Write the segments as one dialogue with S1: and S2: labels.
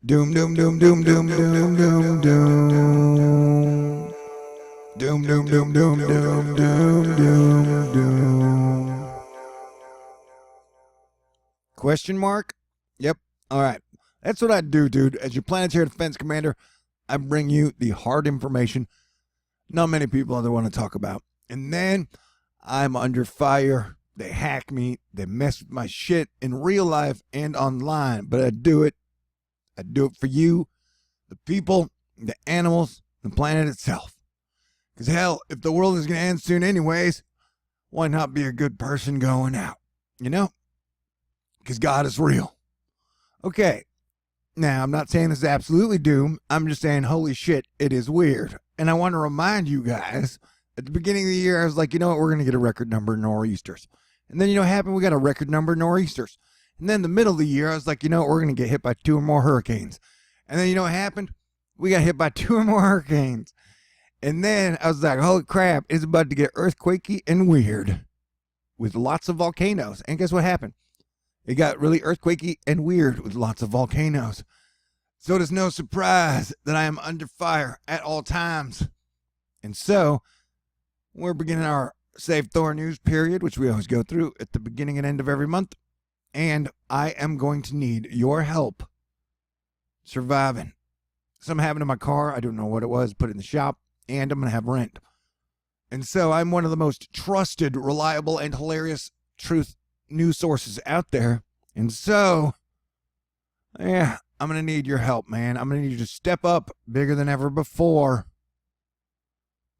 S1: Doom, doom, doom, doom, doom, doom, doom, doom. Doom, doom, doom, doom, doom, doom, doom, doom. Question mark? Yep. All right. That's what I do, dude. As your planetary defense commander, I bring you the hard information not many people other want to talk about. And then I'm under fire. They hack me. They mess with my shit in real life and online. But I do it. I do it for you, the people, the animals, the planet itself. Because hell, if the world is going to end soon anyways, why not be a good person going out? You know? Because God is real. Okay. Now, I'm not saying this is absolutely doom. I'm just saying, holy shit, it is weird. And I want to remind you guys, at the beginning of the year, I was like, you know what? We're going to get a record number of nor'easters. And then you know what happened? We got a record number of nor'easters. And then the middle of the year, I was like, you know what? We're going to get hit by 2 or more hurricanes. And then you know what happened? We got hit by 2 or more hurricanes. And then I was like, holy crap, it's about to get earthquakey and weird with lots of volcanoes. And guess what happened? It got really earthquakey and weird with lots of volcanoes. So it is no surprise that I am under fire at all times. And so we're beginning our Save Thor news period, which we always go through at the beginning and end of every month. And I am going to need your help surviving. Something happened to my car. I don't know what it was. Put it in the shop. And I'm going to have rent. And so I'm one of the most trusted, reliable, and hilarious truth news sources out there. And so, yeah, I'm going to need your help, man. I'm going to need you to step up bigger than ever before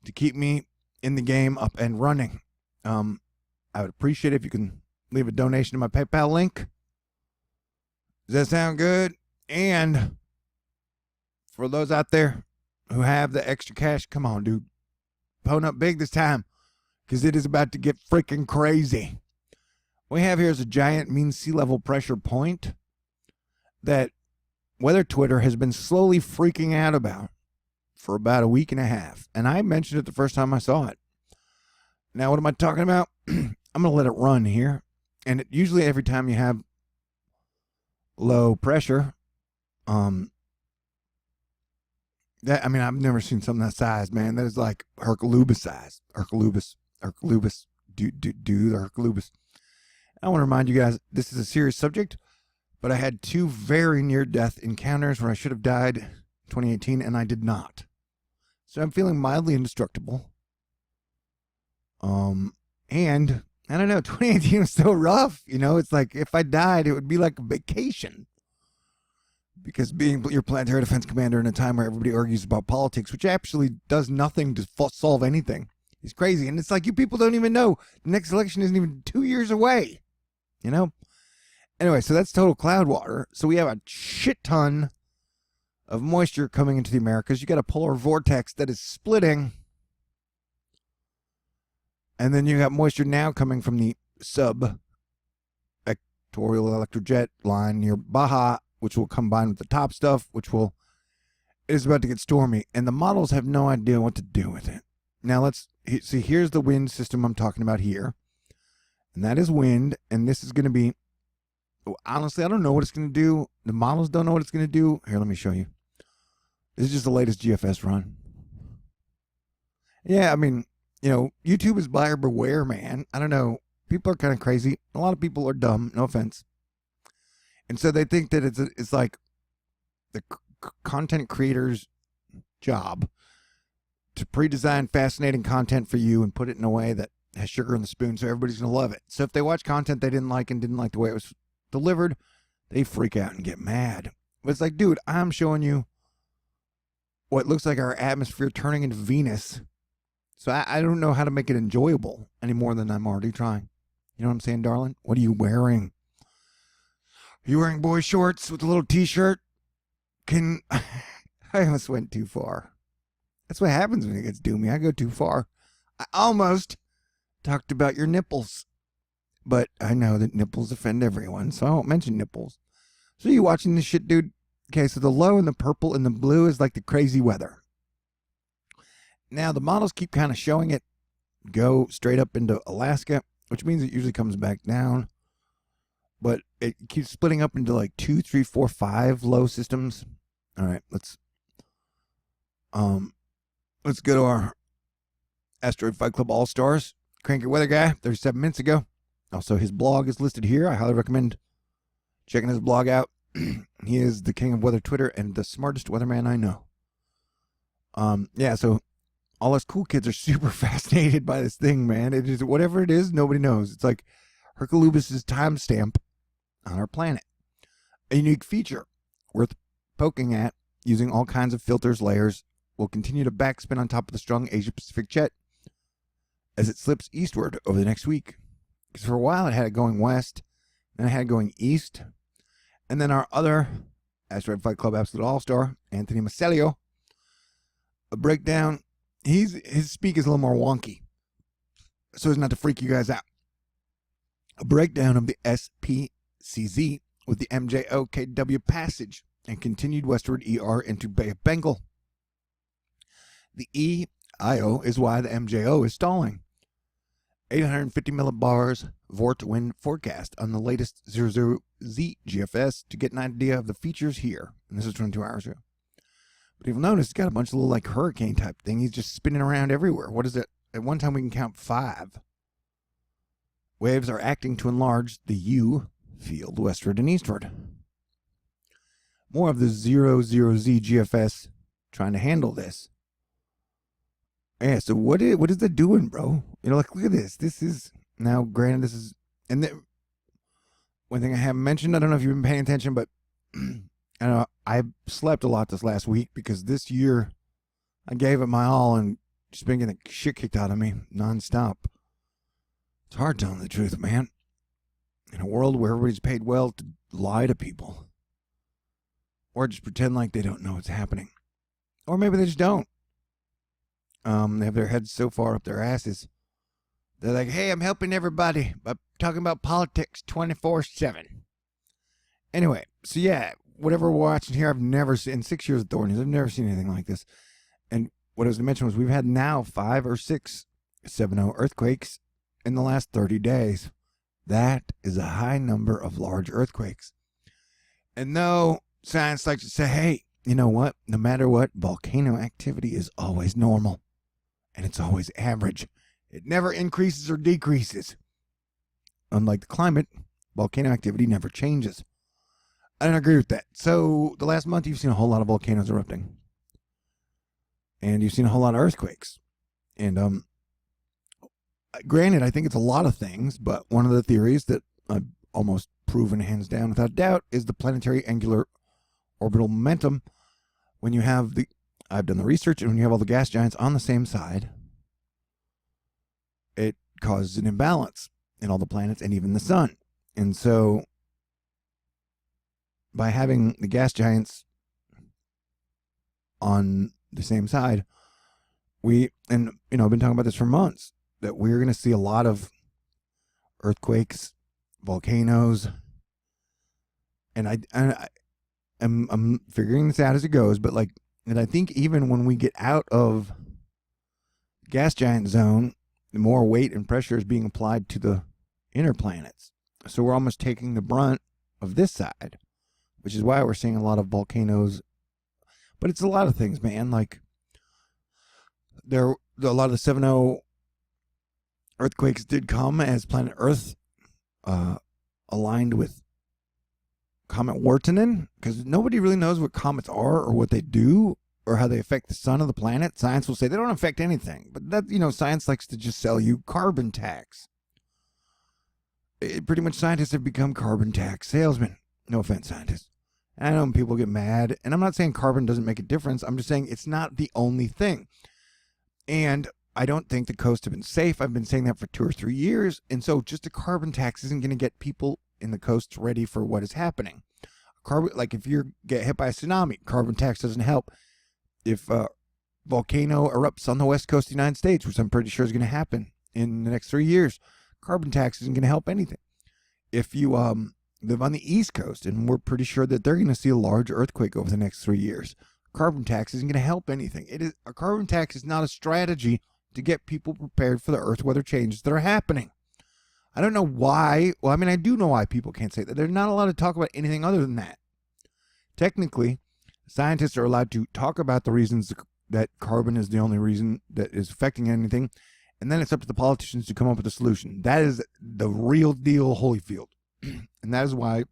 S1: to keep me in the game up and running. I would appreciate it if you can leave a donation to my PayPal link. Does that sound good? And for those out there who have the extra cash, come on, dude. Pone up big this time because it is about to get freaking crazy. What we have here is a giant mean sea level pressure point that Weather Twitter has been slowly freaking out about for about a week and a half. And I mentioned it the first time I saw it. Now, what am I talking about? I'm going to let it run here. And usually every time you have low pressure, I've never seen something that size, man. That is like Herculubus size. Herculubus, Herculubus. I want to remind you guys, this is a serious subject, but I had 2 very near-death encounters where I should have died in 2018, and I did not. So I'm feeling mildly indestructible. And I don't know, 2018 was so rough. You know, it's like if I died, it would be like a vacation. Because being your planetary defense commander in a time where everybody argues about politics, which actually does nothing to solve anything, is crazy. And it's like you people don't even know the next election isn't even 2 years away. You know? Anyway, so that's total cloud water. So we have a shit ton of moisture coming into the Americas. You got a polar vortex that is splitting. And then you got moisture now coming from the sub-equatorial electrojet line near Baja, which will combine with the top stuff, it is about to get stormy. And the models have no idea what to do with it. Now let's see, here's the wind system I'm talking about here. And that is wind, and this is going to be, honestly, I don't know what it's going to do. The models don't know what it's going to do. Here, let me show you. This is just the latest GFS run. Yeah, I mean, you know, YouTube is buyer beware, man. I don't know. People are kind of crazy. A lot of people are dumb, no offense. And so they think that it's like the content creator's job to pre-design fascinating content for you and put it in a way that has sugar in the spoon so everybody's going to love it. So if they watch content they didn't like and didn't like the way it was delivered, they freak out and get mad. But it's like, dude, I'm showing you what looks like our atmosphere turning into Venus. So I don't know how to make it enjoyable any more than I'm already trying. You know what I'm saying, darling? What are you wearing? Are you wearing boy shorts with a little t-shirt? I almost went too far. That's what happens when it gets doomy. I go too far. I almost talked about your nipples. But I know that nipples offend everyone, so I won't mention nipples. So you watching this shit, dude? Okay, so the low and the purple and the blue is like the crazy weather. Now, the models keep kind of showing it go straight up into Alaska, which means it usually comes back down. but it keeps splitting up into like 2, 3, 4, 5 low systems. All right, let's go to our Asteroid Fight Club All Stars. Cranky Weather Guy, 37 minutes ago. Also, his blog is listed here. I highly recommend checking his blog out. He is the king of weather Twitter and the smartest weatherman I know. Yeah, so all us cool kids are super fascinated by this thing, man. It is whatever it is, nobody knows. It's like Hercules' timestamp on our planet. A unique feature worth poking at using all kinds of filters, layers, will continue to backspin on top of the strong Asia-Pacific jet as it slips eastward over the next week. Because for a while it had it going west, then it had it going east, and then our other Asteroid Fight Club Absolute All-Star, Anthony Macelio, a breakdown. His speak is a little more wonky, so as not to freak you guys out. A breakdown of the SPCZ with the MJOKW passage and continued westward ER into Bay of Bengal. The EIO is why the MJO is stalling. 850 millibars Vort wind forecast on the latest 00Z GFS to get an idea of the features here. And this is 22 hours ago. But you'll notice it's got a bunch of little like hurricane type thing. He's just spinning around everywhere. What is it? At one time we can count 5. Waves are acting to enlarge the U field westward and eastward. More of the 00Z GFS trying to handle this. Yeah, so what is that doing, bro? You know, like, look at this. This is, now, granted, this is, and one thing I haven't mentioned, I don't know if you've been paying attention, but I slept a lot this last week because this year I gave it my all and just been getting the shit kicked out of me nonstop. It's hard telling the truth, man. In a world where everybody's paid well to lie to people. Or just pretend like they don't know what's happening. Or maybe they just don't. They have their heads so far up their asses. They're like, hey, I'm helping everybody by talking about politics 24/7. Anyway, so yeah, whatever we're watching here, I've never seen, in 6 years of Thornies, I've never seen anything like this. And what I was going to mention was we've had now 5 or 6 7.0 earthquakes in the last 30 days. That is a high number of large earthquakes. And though science likes to say, hey, you know what? No matter what, volcano activity is always normal. And it's always average. It never increases or decreases. Unlike the climate, volcano activity never changes. I don't agree with that. So the last month you've seen a whole lot of volcanoes erupting. And you've seen a whole lot of earthquakes. And granted, I think it's a lot of things, but one of the theories that I've almost proven hands down without doubt is the planetary angular orbital momentum. When you have I've done the research, and when you have all the gas giants on the same side, it causes an imbalance in all the planets and even the sun. And so by having the gas giants on the same side, I've been talking about this for months, that we're going to see a lot of earthquakes, volcanoes, and I'm figuring this out as it goes, but and I think even when we get out of gas giant zone, the more weight and pressure is being applied to the inner planets. So we're almost taking the brunt of this side, which is why we're seeing a lot of volcanoes. But it's a lot of things, man. Like a lot of the 7.0 earthquakes did come as planet Earth aligned with Comet Wartinen, because nobody really knows what comets are or what they do or how they affect the sun or the planet. Science will say they don't affect anything, but that, science likes to just sell you carbon tax. Pretty much scientists have become carbon tax salesmen. No offense, scientists. I know people get mad, and I'm not saying carbon doesn't make a difference. I'm just saying it's not the only thing. And I don't think the coasts have been safe. I've been saying that for 2 or 3 years, and so just a carbon tax isn't going to get people in the coasts ready for what is happening. Like if you get hit by a tsunami, carbon tax doesn't help. If a volcano erupts on the west coast of the United States, which I'm pretty sure is going to happen in the next 3 years, carbon tax isn't going to help anything. If you live on the east coast, and we're pretty sure that they're going to see a large earthquake over the next 3 years, carbon tax isn't going to help anything. A carbon tax is not a strategy to get people prepared for the earth weather changes that are happening. I don't know why. Well, I mean, I do know why people can't say that. They're not allowed to talk about anything other than that. Technically, scientists are allowed to talk about the reasons that carbon is the only reason that is affecting anything, and then it's up to the politicians to come up with a solution. That is the real deal Holyfield. And that is why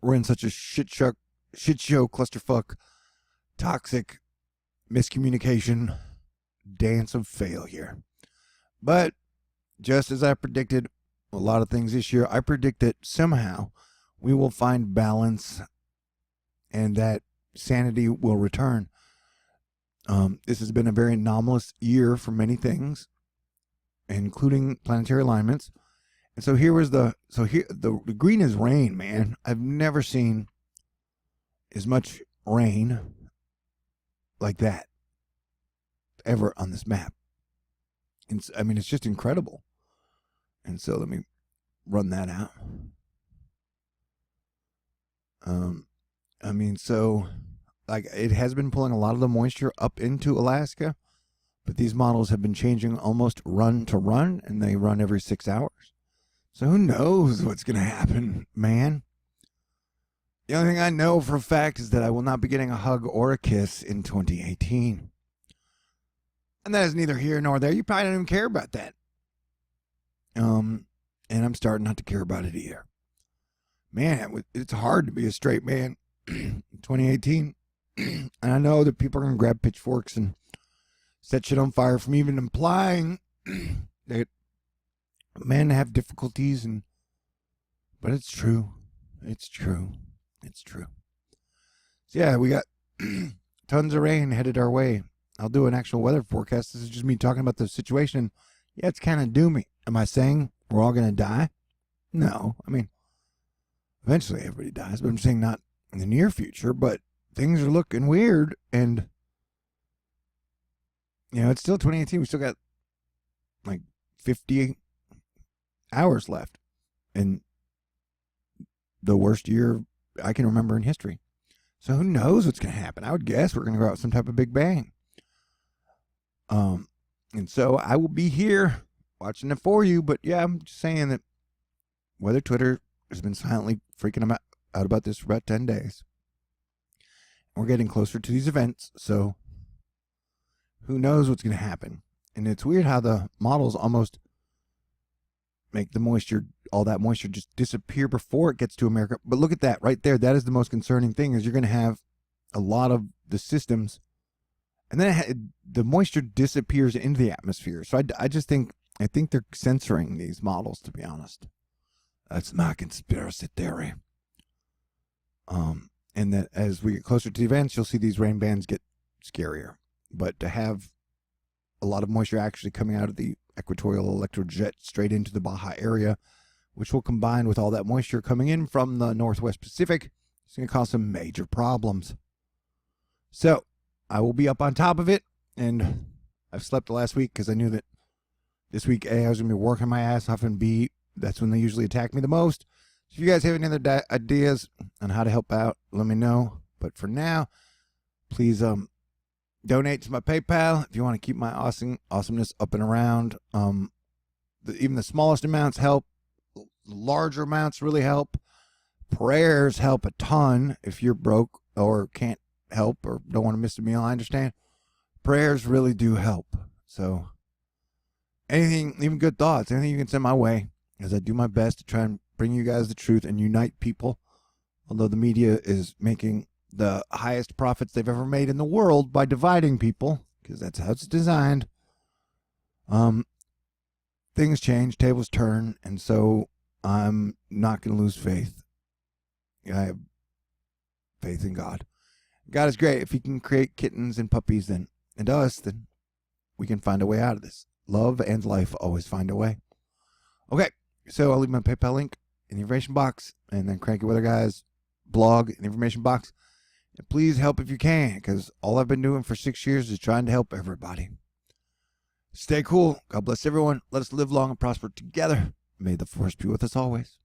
S1: we're in such a shit show, clusterfuck, toxic miscommunication dance of failure. But just as I predicted a lot of things this year, I predict that somehow we will find balance and that sanity will return. This has been a very anomalous year for many things, including planetary alignments. And so here was the green is rain, man. I've never seen as much rain like that ever on this map. And I mean, it's just incredible. And so let me run that out. I mean, so like it has been pulling a lot of the moisture up into Alaska, but these models have been changing almost run to run, and they run every 6 hours. So who knows what's going to happen, man? The only thing I know for a fact is that I will not be getting a hug or a kiss in 2018. And that is neither here nor there. You probably don't even care about that. And I'm starting not to care about it either. Man, it's hard to be a straight man in 2018. And I know that people are going to grab pitchforks and set shit on fire from even implying that men have difficulties. But it's true. It's true. It's true. So yeah, we got tons of rain headed our way. I'll do an actual weather forecast. This is just me talking about the situation. Yeah, it's kind of doomy. Am I saying we're all going to die? No. I mean, eventually everybody dies, but I'm saying not in the near future. But things are looking weird, and you know, it's still 2018. We still got like 50 hours left, and the worst year I can remember in history. So who knows what's going to happen? I would guess we're going to go out with some type of big bang. And so I will be here watching it for you. But yeah, I'm just saying that Weather Twitter has been silently freaking them out about this for about 10 days. We're getting closer to these events, so who knows what's going to happen. And it's weird how the models almost make the moisture, all that moisture, just disappear before it gets to America. But look at that right there. That is the most concerning thing, is you're going to have a lot of the systems, and then the moisture disappears into the atmosphere. So I just think they're censoring these models, to be honest. That's my conspiracy theory. And that as we get closer to the events, you'll see these rain bands get scarier. But to have a lot of moisture actually coming out of the equatorial electrojet straight into the Baja area, which will combine with all that moisture coming in from the Northwest Pacific, it's going to cause some major problems. So I will be up on top of it, and I've slept the last week because I knew that this week, A, I was going to be working my ass off, and B, that's when they usually attack me the most. So if you guys have any other ideas on how to help out, let me know. But for now, please donate to my PayPal if you want to keep my awesomeness up and around. Even the smallest amounts help. Larger amounts really help. Prayers help a ton if you're broke or can't help or don't want to miss a meal. I understand. Prayers really do help. So anything, even good thoughts, anything you can send my way, as I do my best to try and bring you guys the truth and unite people. Although the media is making the highest profits they've ever made in the world by dividing people, because that's how it's designed. Things change, tables turn, and so I'm not going to lose faith. I have faith in God. God is great. If he can create kittens and puppies and us, then we can find a way out of this. Love and life always find a way. Okay, so I'll leave my PayPal link in the information box, and then Cranky Weather Guy's blog in the information box. And please help if you can, because all I've been doing for 6 years is trying to help everybody. Stay cool. God bless everyone. Let us live long and prosper together. May the force be with us always.